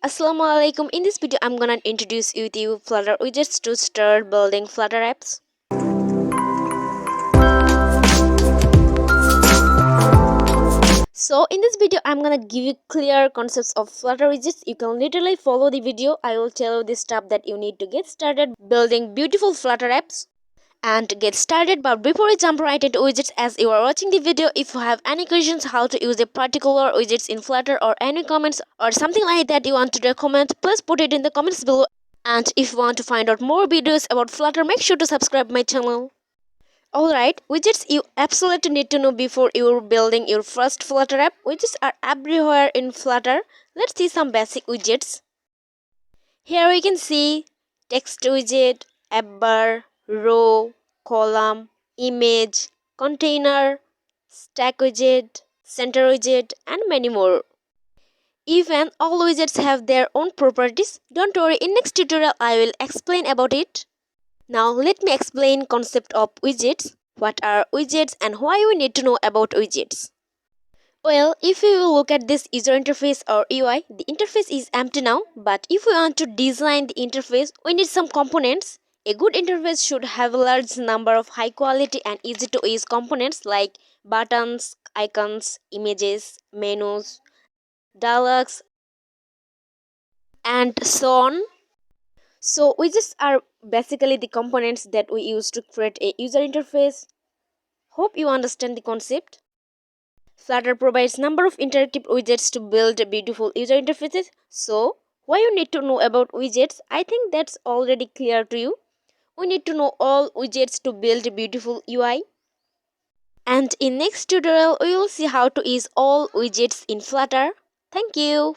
Assalamualaikum. In this video, I'm gonna introduce you to Flutter widgets to start building Flutter apps. So in this video, I'm gonna give you clear concepts of Flutter widgets. You can literally follow the video. I will tell you the stuff that you need to get started building beautiful Flutter apps. And get started, but before we jump right into widgets, as you are watching the video, if you have any questions how to use a particular widgets in Flutter or any comments or something like that you want to recommend, please put it in the comments below. And if you want to find out more videos about Flutter, make sure to subscribe my channel. Alright, widgets you absolutely need to know before you're building your first Flutter app. Widgets are everywhere in Flutter. Let's see some basic widgets. Here we can see text widget, app bar, row, column, image, container, stack widget, center widget, and many more. Even all widgets have their own properties. Don't worry, in next tutorial I will explain about it. Now let me explain concept of widgets. What are widgets and why we need to know about widgets? Well, if you look at this user interface or UI, the interface is empty now, but if we want to design the interface, we need some components. A good interface should have a large number of high quality and easy to use components like buttons, icons, images, menus, dialogues, and so on. So widgets are basically the components that we use to create a user interface. Hope you understand the concept. Flutter provides number of interactive widgets to build beautiful user interfaces. So, why you need to know about widgets? I think that's already clear to you. We need to know all widgets to build a beautiful UI. And in next tutorial, we will see how to use all widgets in Flutter. Thank you.